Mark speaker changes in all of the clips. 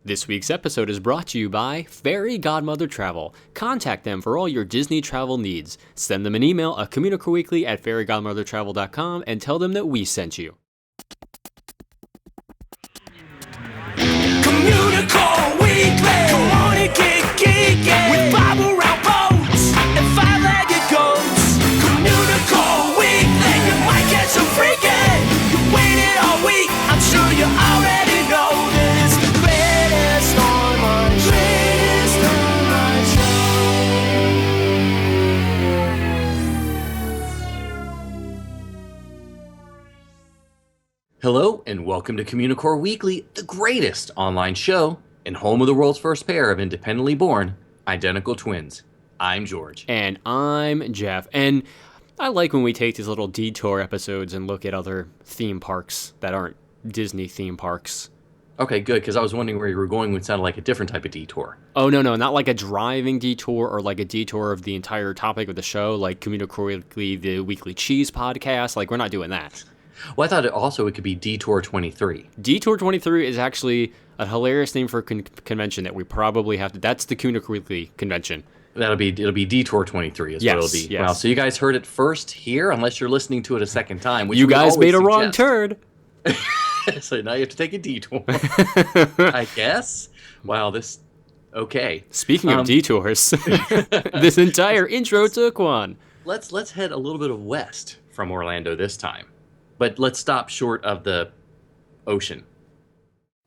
Speaker 1: This week's episode is brought to you by Fairy Godmother Travel. Contact them for all your Disney travel needs. Send them an email at communicoreweekly@fairygodmothertravel.com and tell them that we sent you.
Speaker 2: Communicore Weekly, come on and get geeky with Bob around boats and five-legged goats. Communicore Weekly, you might get some freaking. You waited all week, I'm sure you already know this. Greatest online
Speaker 3: Hello and welcome to Communicore Weekly, the greatest online show and home of the world's first pair of independently born identical twins. I'm George.
Speaker 1: And I'm Jeff. And I like when we take these little detour episodes and look at other theme parks that aren't Disney theme parks.
Speaker 3: Okay, good, because I was wondering where you were going when it sounded like a different type of detour.
Speaker 1: Oh, no, not like a driving detour or like a detour of the entire topic of the show, like Communicore Weekly, the Weekly Cheese podcast. Like, we're not doing that.
Speaker 3: Well, I thought it could be Detour 23.
Speaker 1: Detour 23 is actually a hilarious name for a convention that we probably have to... That's the Communicore Weekly convention.
Speaker 3: It'll be Detour 23 is
Speaker 1: yes,
Speaker 3: what it'll be.
Speaker 1: Yes.
Speaker 3: Wow, so you guys heard it first here, unless you're listening to it a second time. Which
Speaker 1: you guys made a wrong turn.
Speaker 3: So now you have to take a detour, I guess. Wow, this... Okay.
Speaker 1: Speaking of detours, this entire intro took one.
Speaker 3: Let's head a little bit of west from Orlando this time. But let's stop short of the ocean.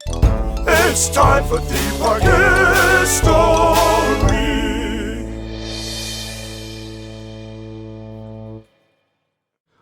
Speaker 2: It's time for theme park history.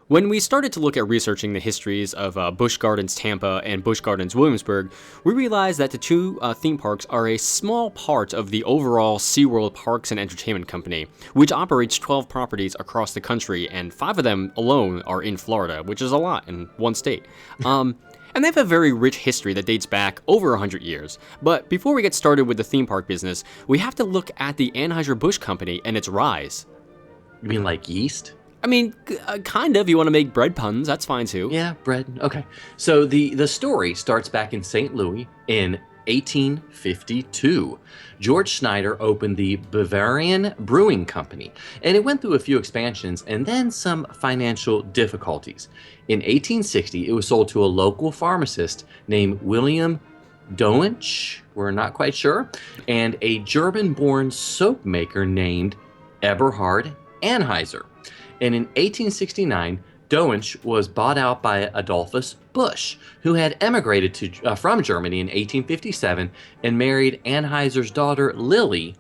Speaker 1: When we started to look at researching the histories of Busch Gardens Tampa and Busch Gardens Williamsburg, we realized that the two theme parks are a small part of the overall SeaWorld Parks and Entertainment Company, which operates 12 properties across the country, and 5 of them alone are in Florida, which is a lot in one state. And they have a very rich history that dates back over 100 years. But before we get started with the theme park business, we have to look at the Anheuser-Busch Company and its rise.
Speaker 3: You mean like yeast?
Speaker 1: I mean, kind of. You want to make bread puns, that's fine too.
Speaker 3: Yeah, bread. Okay. So the story starts back in St. Louis in 1852. George Schneider opened the Bavarian Brewing Company, and it went through a few expansions and then some financial difficulties. In 1860, it was sold to a local pharmacist named William Doench, we're not quite sure, and a German-born soap maker named Eberhard Anheuser. And in 1869, Doench was bought out by Adolphus Busch, who had emigrated from Germany in 1857 and married Anheuser's daughter Lily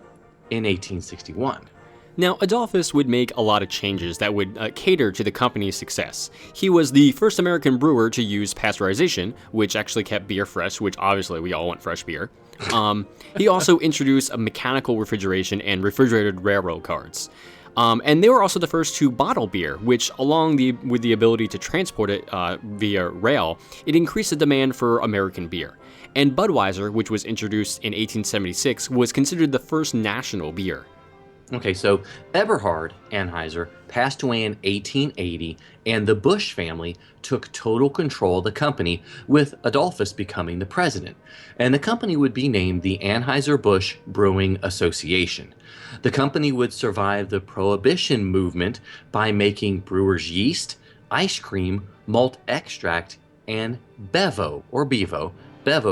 Speaker 3: in 1861.
Speaker 1: Now, Adolphus would make a lot of changes that would cater to the company's success. He was the first American brewer to use pasteurization, which actually kept beer fresh, which obviously we all want fresh beer. He also introduced a mechanical refrigeration and refrigerated railroad cars. And they were also the first to bottle beer, which, with the ability to transport it via rail, it increased the demand for American beer. And Budweiser, which was introduced in 1876, was considered the first national beer.
Speaker 3: Okay, so Eberhard Anheuser passed away in 1880, and the Busch family took total control of the company, with Adolphus becoming the president. And the company would be named the Anheuser-Busch Brewing Association. The company would survive the Prohibition movement by making brewer's yeast, ice cream, malt extract, and Bevo, or Bevo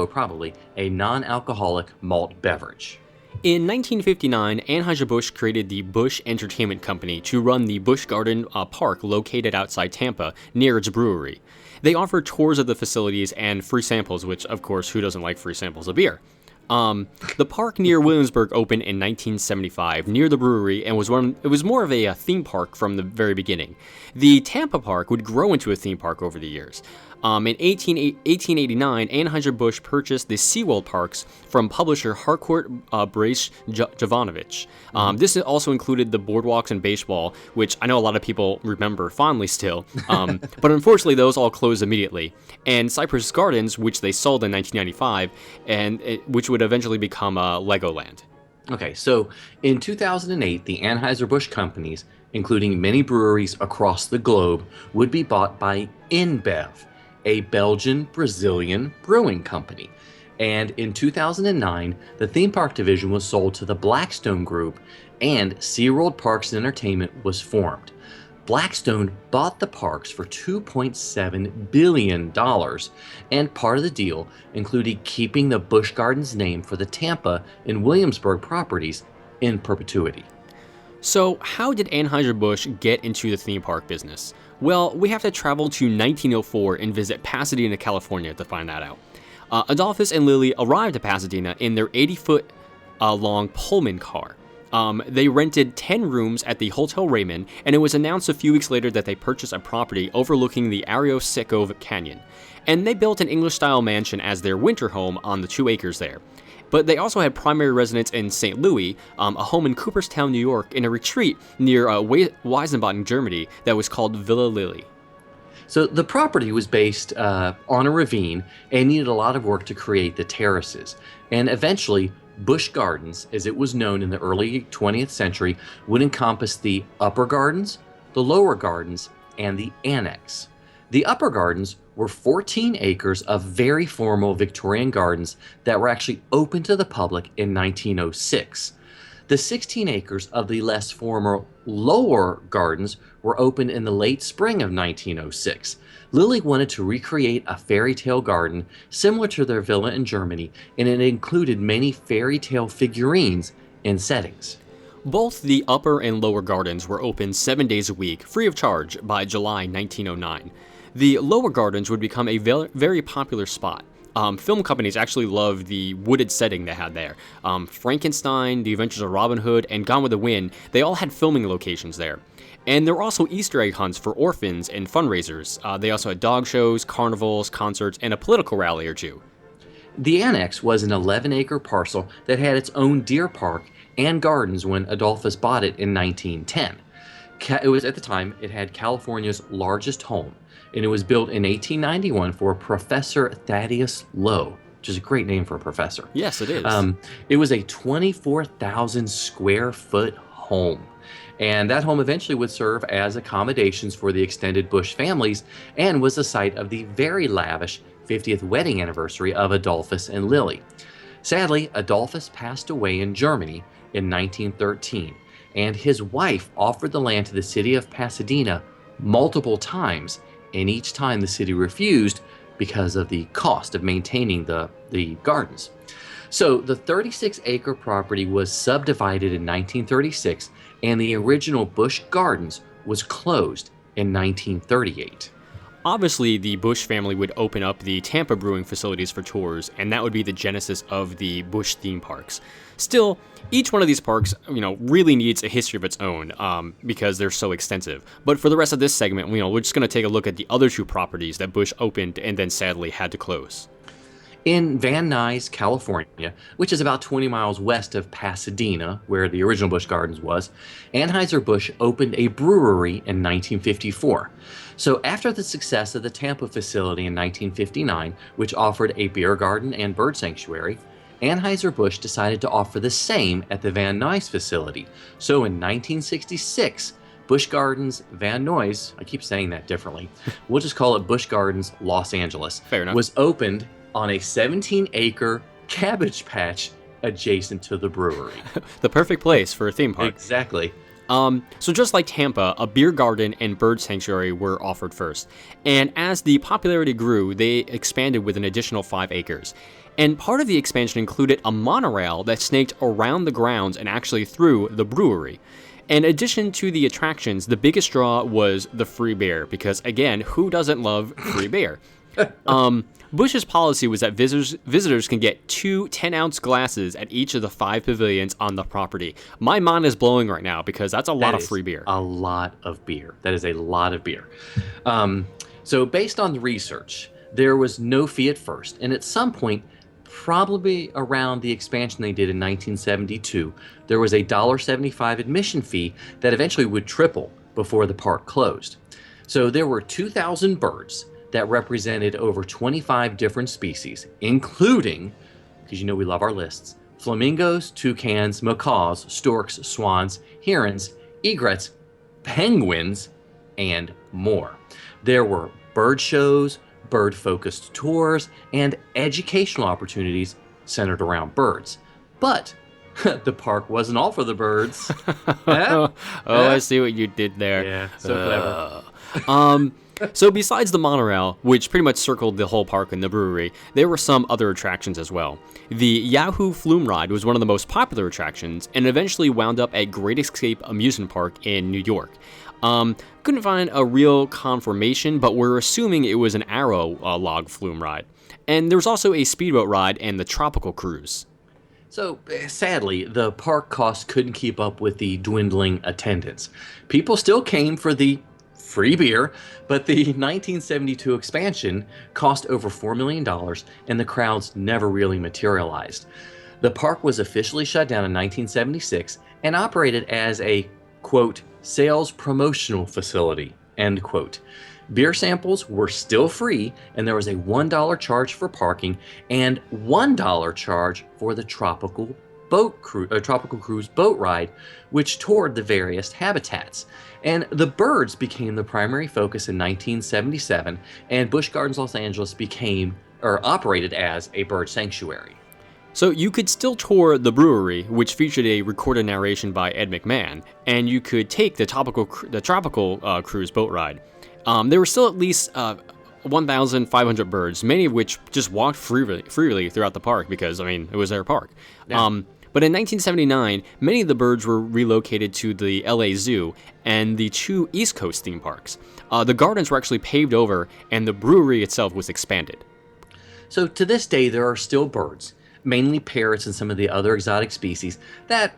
Speaker 3: probably, a non-alcoholic malt beverage.
Speaker 1: In 1959, Anheuser-Busch created the Busch Entertainment Company to run the Busch Garden park located outside Tampa, near its brewery. They offered tours of the facilities and free samples, which, of course, who doesn't like free samples of beer? The park near Williamsburg opened in 1975 near the brewery and was more of a theme park from the very beginning. The Tampa park would grow into a theme park over the years. In 1889, Anheuser-Busch purchased the SeaWorld parks from publisher Harcourt Brace Jovanovich. This also included the boardwalks and baseball, which I know a lot of people remember fondly still, but unfortunately those all closed immediately. And Cypress Gardens, which they sold in 1995, which would eventually become Legoland.
Speaker 3: Okay, so in 2008, the Anheuser-Busch companies, including many breweries across the globe, would be bought by InBev, a Belgian-Brazilian brewing company. And in 2009, the theme park division was sold to the Blackstone Group, and SeaWorld Parks and Entertainment was formed. Blackstone bought the parks for $2.7 billion, and part of the deal included keeping the Busch Gardens name for the Tampa and Williamsburg properties in perpetuity.
Speaker 1: So, how did Anheuser-Busch get into the theme park business? Well, we have to travel to 1904 and visit Pasadena, California to find that out. Adolphus and Lily arrived at Pasadena in their 80-foot long Pullman car. They rented 10 rooms at the Hotel Raymond, and it was announced a few weeks later that they purchased a property overlooking the Arroyo Seco Canyon. And they built an English-style mansion as their winter home on the 2 acres there. But they also had primary residence in St. Louis, a home in Cooperstown, New York, and a retreat near Weisenbaden, Germany, that was called Villa Lily.
Speaker 3: So the property was based on a ravine and needed a lot of work to create the terraces. And eventually, Busch Gardens, as it was known in the early 20th century, would encompass the upper gardens, the lower gardens, and the annex. The upper gardens were 14 acres of very formal Victorian gardens that were actually open to the public in 1906. The 16 acres of the less formal lower gardens were opened in the late spring of 1906. Lily wanted to recreate a fairy tale garden similar to their villa in Germany, and it included many fairy tale figurines and settings.
Speaker 1: Both the upper and lower gardens were open 7 days a week, free of charge, by July 1909. The lower gardens would become a very popular spot. Film companies actually loved the wooded setting they had there. Frankenstein, The Adventures of Robin Hood, and Gone with the Wind, they all had filming locations there. And there were also Easter egg hunts for orphans and fundraisers. They also had dog shows, carnivals, concerts, and a political rally or two.
Speaker 3: The annex was an 11-acre parcel that had its own deer park and gardens when Adolphus bought it in 1910. It was, at the time, it had California's largest home, and it was built in 1891 for Professor Thaddeus Lowe, which is a great name for a professor.
Speaker 1: Yes, it is.
Speaker 3: It was a 24,000 square foot home. And that home eventually would serve as accommodations for the extended Busch families and was the site of the very lavish 50th wedding anniversary of Adolphus and Lily. Sadly, Adolphus passed away in Germany in 1913, and his wife offered the land to the city of Pasadena multiple times, and each time the city refused because of the cost of maintaining the gardens. So the 36-acre property was subdivided in 1936, and the original Busch Gardens was closed in 1938.
Speaker 1: Obviously, the Busch family would open up the Tampa brewing facilities for tours, and that would be the genesis of the Busch theme parks. Still, each one of these parks, really needs a history of its own because they're so extensive. But for the rest of this segment, we're just going to take a look at the other 2 properties that Busch opened and then sadly had to close.
Speaker 3: In Van Nuys, California, which is about 20 miles west of Pasadena, where the original Busch Gardens was, Anheuser-Busch opened a brewery in 1954. So after the success of the Tampa facility in 1959, which offered a beer garden and bird sanctuary, Anheuser-Busch decided to offer the same at the Van Nuys facility. So in 1966, Busch Gardens Van Nuys, I keep saying that differently, we'll just call it Busch Gardens Los Angeles,
Speaker 1: Fair enough.
Speaker 3: was opened on a 17-acre cabbage patch adjacent to the brewery.
Speaker 1: The perfect place for a theme park.
Speaker 3: Exactly.
Speaker 1: So just like Tampa, a beer garden and bird sanctuary were offered first. And as the popularity grew, they expanded with an additional 5 acres. And part of the expansion included a monorail that snaked around the grounds and actually through the brewery. In addition to the attractions, the biggest draw was the free beer, because again, who doesn't love free beer? Busch's policy was that visitors can get 2 10-ounce glasses at each of the 5 pavilions on the property. My mind is blowing right now because that's a lot of free beer.
Speaker 3: A lot of beer. That is a lot of beer. So based on the research, there was no fee at first, and at some point, probably around the expansion they did in 1972, there was a $1.75 admission fee that eventually would triple before the park closed. So there were 2,000 birds that represented over 25 different species, including, because we love our lists, flamingos, toucans, macaws, storks, swans, herons, egrets, penguins, and more. There were bird shows, bird-focused tours and educational opportunities centered around birds. But the park wasn't all for the birds.
Speaker 1: I see what you did there.
Speaker 3: Yeah, so clever.
Speaker 1: So besides the monorail, which pretty much circled the whole park and the brewery, there were some other attractions as well. The Yahoo Flume Ride was one of the most popular attractions and eventually wound up at Great Escape Amusement Park in New York. Couldn't find a real confirmation, but we're assuming it was an arrow log flume ride. And there was also a speedboat ride and the Tropical Cruise.
Speaker 3: So, sadly, the park costs couldn't keep up with the dwindling attendance. People still came for the free beer, but the 1972 expansion cost over $4 million, and the crowds never really materialized. The park was officially shut down in 1976 and operated as a, quote, sales promotional facility, end quote. Beer samples were still free, and there was a $1 charge for parking and $1 charge for the Tropical Cruise boat ride, which toured the various habitats. And the birds became the primary focus in 1977, and Busch Gardens Los Angeles operated as a bird sanctuary.
Speaker 1: So you could still tour the brewery, which featured a recorded narration by Ed McMahon, and you could take the Tropical Cruise boat ride. There were still at least 1,500 birds, many of which just walked freely throughout the park because, it was their park.
Speaker 3: Yeah.
Speaker 1: But in 1979, many of the birds were relocated to the LA Zoo and the two East Coast theme parks. The gardens were actually paved over, and the brewery itself was expanded.
Speaker 3: So to this day, there are still birds, mainly parrots and some of the other exotic species, that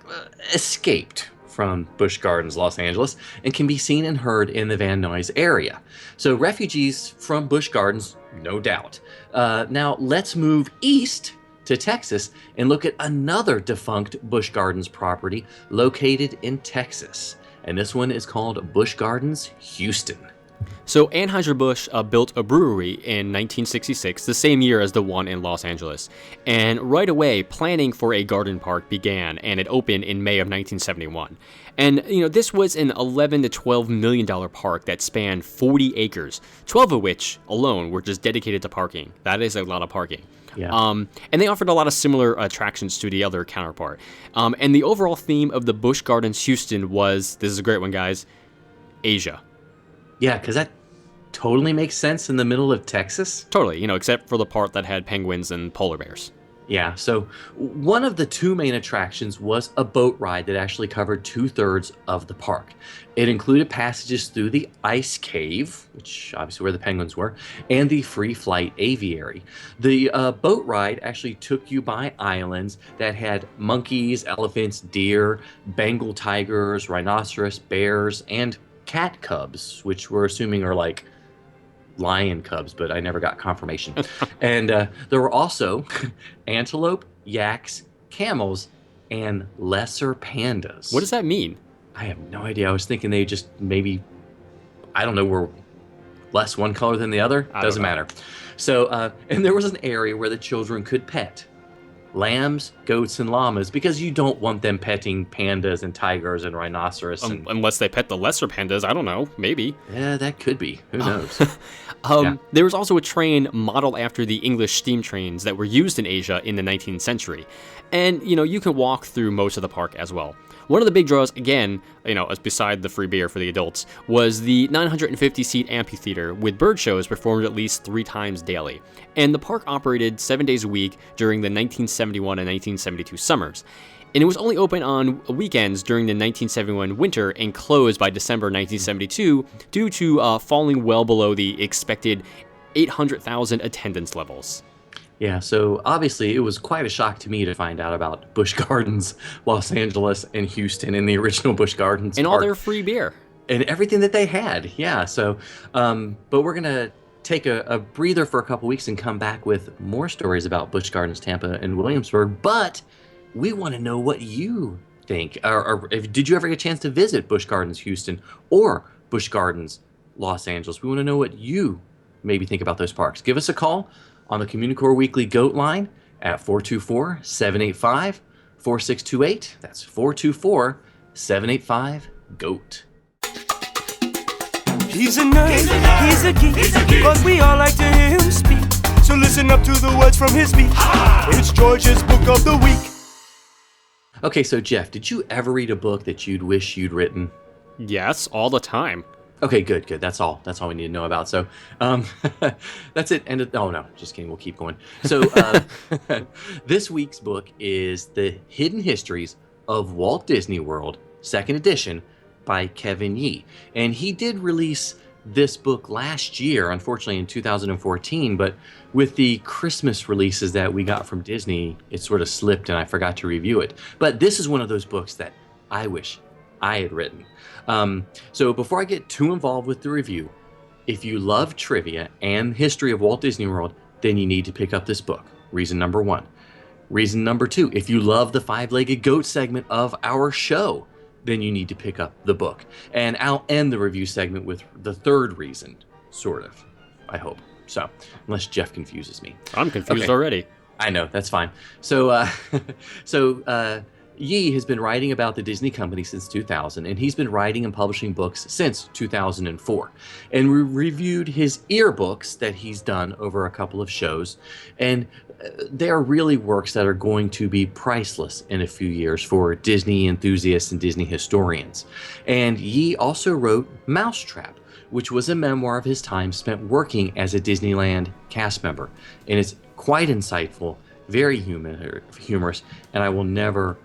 Speaker 3: escaped from Busch Gardens, Los Angeles, and can be seen and heard in the Van Nuys area. So refugees from Busch Gardens, no doubt. Now let's move east to Texas and look at another defunct Busch Gardens property located in Texas. And this one is called Busch Gardens, Houston.
Speaker 1: So Anheuser-Busch built a brewery in 1966, the same year as the one in Los Angeles. And right away, planning for a garden park began, and it opened in May of 1971. And, this was an $11 to $12 million park that spanned 40 acres, 12 of which alone were just dedicated to parking. That is a lot of parking.
Speaker 3: Yeah.
Speaker 1: And they offered a lot of similar attractions to the other counterpart. And the overall theme of the Busch Gardens Houston was, this is a great one, guys, Asia.
Speaker 3: Yeah, because that totally makes sense in the middle of Texas.
Speaker 1: Totally, except for the part that had penguins and polar bears.
Speaker 3: Yeah, so one of the two main attractions was a boat ride that actually covered 2/3 of the park. It included passages through the ice cave, which obviously where the penguins were, and the free flight aviary. The boat ride actually took you by islands that had monkeys, elephants, deer, Bengal tigers, rhinoceros, bears, and cat cubs, which we're assuming are like lion cubs, but I never got confirmation. And there were also antelope, yaks, camels, and lesser pandas.
Speaker 1: What does that mean?
Speaker 3: I have no idea. I was thinking they just maybe, were less one color than the other. Doesn't matter. So, and there was an area where the children could pet lambs, goats, and llamas, because you don't want them petting pandas and tigers and rhinoceros.
Speaker 1: Unless they pet the lesser pandas, I don't know, maybe.
Speaker 3: Yeah, that could be. Who knows?
Speaker 1: There was also a train modeled after the English steam trains that were used in Asia in the 19th century. And, you can walk through most of the park as well. One of the big draws, again, beside the free beer for the adults, was the 950-seat amphitheater with bird shows performed at least 3 times daily. And the park operated 7 days a week during the 1971 and 1972 summers. And it was only open on weekends during the 1971 winter and closed by December 1972 due to falling well below the expected 800,000 attendance levels.
Speaker 3: Yeah, so obviously it was quite a shock to me to find out about Busch Gardens, Los Angeles, and Houston in the original Busch Gardens
Speaker 1: and
Speaker 3: park.
Speaker 1: All their free beer.
Speaker 3: And everything that they had, yeah. So, but we're going to take a breather for a couple weeks and come back with more stories about Busch Gardens, Tampa, and Williamsburg. But we want to know what you think. Or did you ever get a chance to visit Busch Gardens, Houston, or Busch Gardens, Los Angeles? We want to know what you maybe think about those parks. Give us a call on the Communicore Weekly Goat line at 424-785-4628. That's 424-785-GOAT.
Speaker 2: He's a nerd, he's a geek, but we all like to hear him speak. So listen up to the words from his speech. It's George's Book of the Week.
Speaker 3: Okay, so Jeff, did you ever read a book that you'd wish you'd written?
Speaker 1: Yes, all the time.
Speaker 3: Okay, good. That's all we need to know about. So, that's it. Oh no, just kidding. We'll keep going. So, this week's book is The Hidden Histories of Walt Disney World, 2nd edition, by Kevin Yee. And he did release this book last year, unfortunately in 2014, but with the Christmas releases that we got from Disney, it sort of slipped and I forgot to review it. But this is one of those books that I wish I had written. So before I get too involved with the review, if you love trivia and history of Walt Disney World, then you need to pick up this book. Reason number 1. Reason number 2, if you love the 5-legged goat segment of our show, then you need to pick up the book. And I'll end the review segment with the 3rd reason, sort of, I hope. So, unless Jeff confuses me.
Speaker 1: I'm confused already.
Speaker 3: I know, that's fine. So, Yee has been writing about the Disney company since 2000, and he's been writing and publishing books since 2004. And we reviewed his earbooks that he's done over a couple of shows, and they're really works that are going to be priceless in a few years for Disney enthusiasts and Disney historians. And Yee also wrote Mousetrap, which was a memoir of his time spent working as a Disneyland cast member. And it's quite insightful, very humorous, and I will never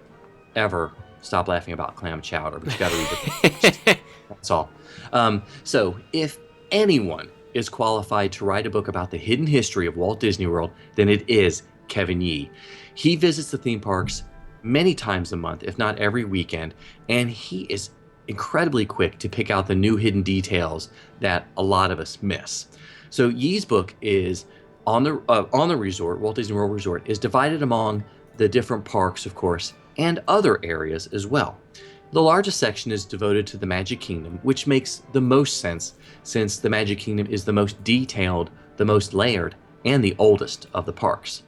Speaker 3: ever stop laughing about clam chowder, but you got to read the book. That's all. So if anyone is qualified to write a book about the hidden history of Walt Disney World, then it is Kevin Yee. He visits the theme parks many times a month, if not every weekend, and he is incredibly quick to pick out the new hidden details that a lot of us miss. So Yee's book is on the resort, Walt Disney World Resort, is divided among the different parks, of course, and other areas as well. The largest section is devoted to the Magic Kingdom, which makes the most sense since the Magic Kingdom is the most detailed, the most layered, and the oldest of the parks.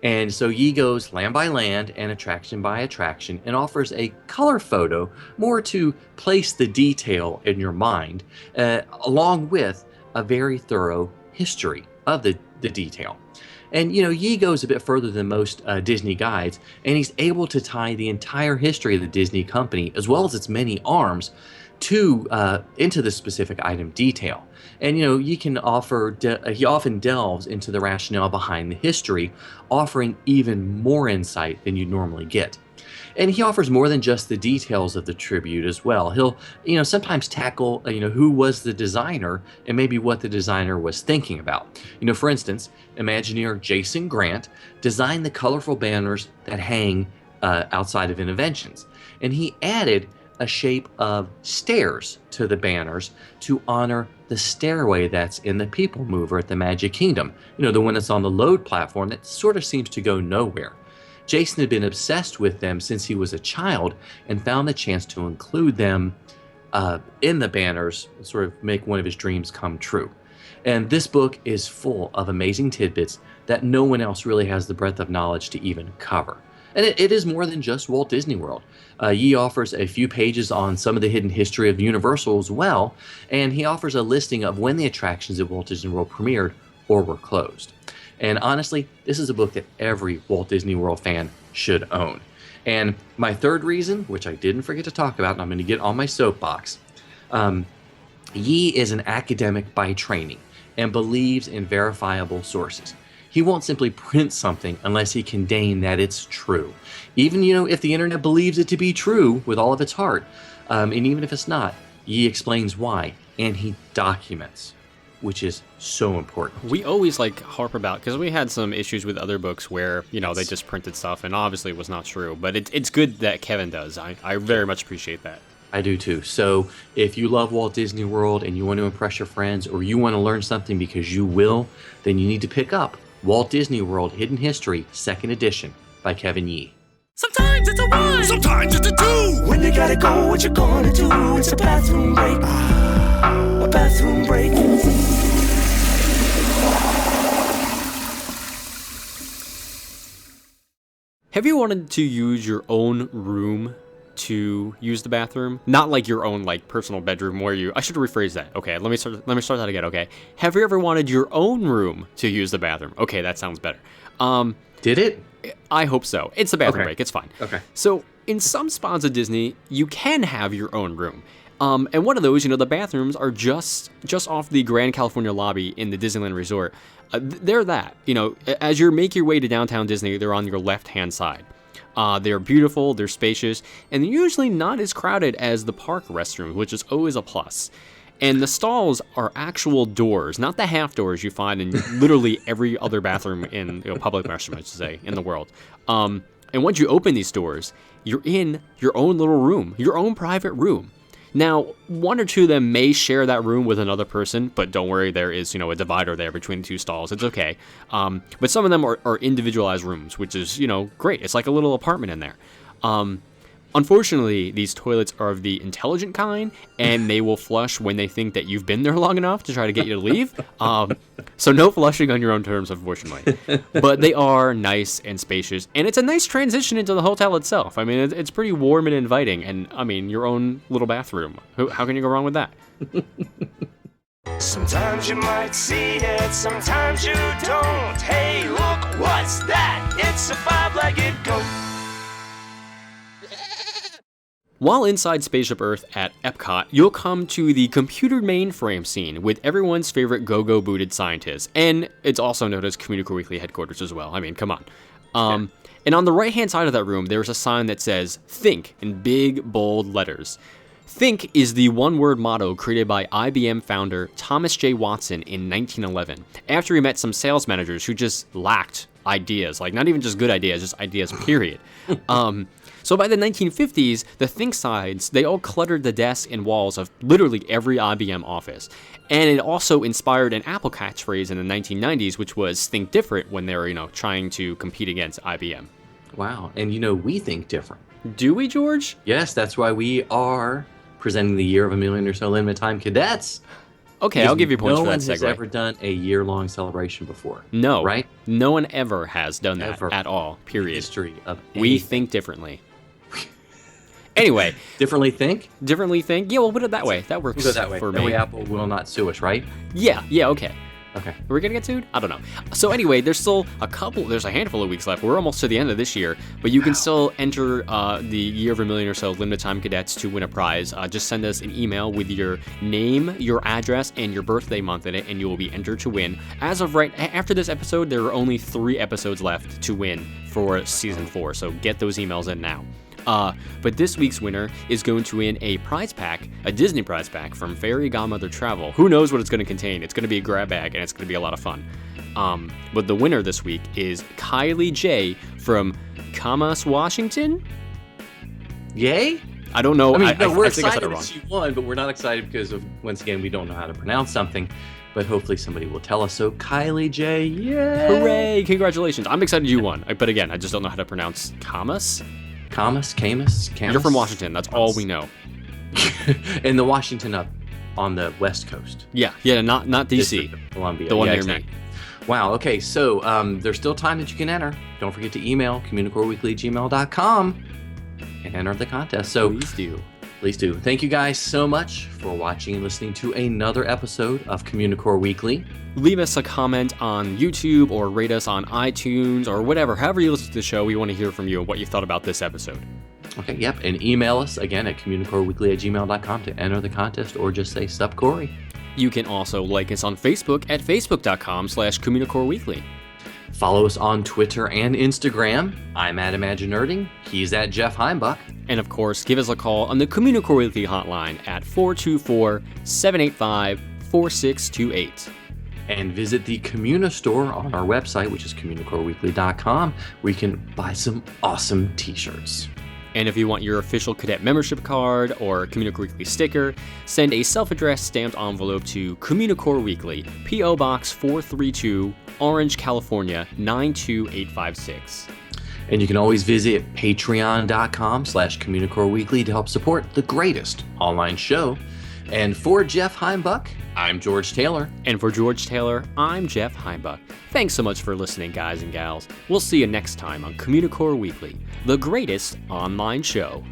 Speaker 3: And so Yee goes land by land and attraction by attraction and offers a color photo more to place the detail in your mind, along with a very thorough history of the detail. And, Yee goes a bit further than most Disney guides, and he's able to tie the entire history of the Disney company, as well as its many arms, into the specific item detail. And, Yee can he often delves into the rationale behind the history, offering even more insight than you'd normally get. And he offers more than just the details of the tribute as well. He'll, sometimes tackle, who was the designer and maybe what the designer was thinking about. For instance, Imagineer Jason Grant designed the colorful banners that hang outside of Innoventions. And he added a shape of stairs to the banners to honor the stairway that's in the People Mover at the Magic Kingdom. The one that's on the load platform that sort of seems to go nowhere. Jason had been obsessed with them since he was a child and found the chance to include them in the banners, sort of make one of his dreams come true. And this book is full of amazing tidbits that no one else really has the breadth of knowledge to even cover. And it is more than just Walt Disney World. Yee offers a few pages on some of the hidden history of Universal as well, and he offers a listing of when the attractions at Walt Disney World premiered or were closed. And honestly, this is a book that every Walt Disney World fan should own. And my 3rd reason, which I didn't forget to talk about, and I'm going to get on my soapbox, Yee is an academic by training and believes in verifiable sources. He won't simply print something unless he can deign that it's true. Even, if the internet believes it to be true with all of its heart, and even if it's not, Yee explains why, and he documents, which is so important.
Speaker 1: We always harp about, because we had some issues with other books where, they just printed stuff and obviously it was not true. But it's good that Kevin does. I very much appreciate that.
Speaker 3: I do too. So if you love Walt Disney World and you want to impress your friends or you want to learn something because you will, then you need to pick up Walt Disney World Hidden History 2nd edition by Kevin Yee.
Speaker 2: Sometimes it's a 1, sometimes it's a 2. When you gotta go, what you gonna do? It's a bathroom break. A bathroom break.
Speaker 1: Have you wanted to use your own room to use the bathroom? Not like your own like personal bedroom where I should rephrase that. Okay, let me start that again. Okay, have you ever wanted your own room to use the bathroom? Okay, that sounds better.
Speaker 3: Did it?
Speaker 1: I hope so. It's a bathroom break. It's fine.
Speaker 3: Okay.
Speaker 1: So in some spots of Disney, you can have your own room. And one of those, the bathrooms are just off the Grand California lobby in the Disneyland Resort. They're that. As you make your way to downtown Disney, they're on your left-hand side. They're beautiful, they're spacious, and they're usually not as crowded as the park restrooms, which is always a plus. And the stalls are actual doors, not the half doors you find in literally every other bathroom in public restroom, I should say, in the world. And once you open these doors, you're in your own little room, your own private room. Now, one or two of them may share that room with another person, but don't worry, there is, a divider there between the two stalls. It's okay. But some of them are individualized rooms, which is, great. It's like a little apartment in there. Unfortunately, these toilets are of the intelligent kind, and they will flush when they think that you've been there long enough to try to get you to leave. So no flushing on your own terms, unfortunately. But they are nice and spacious, and it's a nice transition into the hotel itself. I mean, it's pretty warm and inviting, and, your own little bathroom. How can you go wrong with that?
Speaker 2: Sometimes you might see it, sometimes you don't. Hey, look, what's that? It's a five-legged goat.
Speaker 1: While inside Spaceship Earth at Epcot, you'll come to the computer mainframe scene with everyone's favorite go-go booted scientists, and it's also known as Communicore Weekly headquarters as well. I mean, come on. And on the right-hand side of that room, there's a sign that says, Think, in big, bold letters. Think is the one-word motto created by IBM founder Thomas J. Watson in 1911, after he met some sales managers who just lacked ideas, like not even just good ideas, just ideas, period. So by the 1950s, the Think signs, they all cluttered the desks and walls of literally every IBM office. And it also inspired an Apple catchphrase in the 1990s, which was think different when they were, trying to compete against IBM.
Speaker 3: Wow. And we think different.
Speaker 1: Do we, George?
Speaker 3: Yes, that's why we are presenting the Year of a Million or So Limited Time Cadets.
Speaker 1: Okay,
Speaker 3: Because
Speaker 1: I'll give you points for that
Speaker 3: No one has
Speaker 1: segue.
Speaker 3: ever done a year-long celebration before.
Speaker 1: No.
Speaker 3: Right?
Speaker 1: No one ever has done that
Speaker 3: Ever.
Speaker 1: at all, period.
Speaker 3: History of
Speaker 1: We
Speaker 3: anything.
Speaker 1: think differently. Anyway,
Speaker 3: Differently think?
Speaker 1: differently think. Yeah, we'll put it that way. That works
Speaker 3: We'll go that way.
Speaker 1: for
Speaker 3: That
Speaker 1: me.
Speaker 3: way Apple will not sue us, right?
Speaker 1: Yeah, okay.
Speaker 3: Okay.
Speaker 1: Are we gonna get sued? I don't know. So anyway, there's a handful of weeks left. We're almost to the end of this year, but you can still enter the Year of a Million or So Limited Time Cadets to win a prize. Just send us an email with your name, your address, and your birthday month in it, and you will be entered to win. As of after this episode, there are only 3 episodes left to win for season 4, so get those emails in now. But this week's winner is going to win a prize pack, a Disney prize pack from Fairy Godmother Travel. Who knows what it's going to contain? It's going to be a grab bag, and it's going to be a lot of fun. But the winner this week is Kylie J from Camas, Washington.
Speaker 3: Yay?
Speaker 1: I don't know.
Speaker 3: We're
Speaker 1: I think I said
Speaker 3: excited
Speaker 1: it wrong.
Speaker 3: that she won, but we're not excited because of, once again, we don't know how to pronounce something. But hopefully somebody will tell us. So Kylie J, yay!
Speaker 1: Hooray! Congratulations. I'm excited you won. But again, I just don't know how to pronounce Camas.
Speaker 3: Camas?
Speaker 1: You're from Washington. That's all we know.
Speaker 3: And the Washington up on the West Coast.
Speaker 1: Yeah, not DC.
Speaker 3: District of Columbia.
Speaker 1: The one near
Speaker 3: exactly.
Speaker 1: me.
Speaker 3: Wow, okay, so there's still time that you can enter. Don't forget to email communicoreweekly@gmail.com and enter the contest. So
Speaker 1: Please do.
Speaker 3: Thank you guys so much for watching and listening to another episode of Communicore Weekly.
Speaker 1: Leave us a comment on YouTube or rate us on iTunes or whatever. However you listen to the show, we want to hear from you and what you thought about this episode.
Speaker 3: Okay, yep, and email us again at communicoreweekly@gmail.com to enter the contest or just say Sup Corey.
Speaker 1: You can also like us on Facebook at facebook.com/Communicore Weekly.
Speaker 3: Follow us on Twitter and Instagram. I'm at Imagine Nerding. He's at Jeff Heimbuck.
Speaker 1: And of course, give us a call on the Communicore Weekly Hotline at 424-785-4628.
Speaker 3: And visit the Communa store on our website, which is communicoreweekly.com, where you can buy some awesome t-shirts.
Speaker 1: And if you want your official cadet membership card or Communicore Weekly sticker, send a self-addressed stamped envelope to Communicore Weekly, P.O. Box 432, Orange, California, 92856.
Speaker 3: And you can always visit patreon.com/Communicore Weekly to help support the greatest online show. And for Jeff Heimbuck, I'm George Taylor.
Speaker 1: And for George Taylor, I'm Jeff Heimbuck. Thanks so much for listening, guys and gals. We'll see you next time on Communicore Weekly, the greatest online show.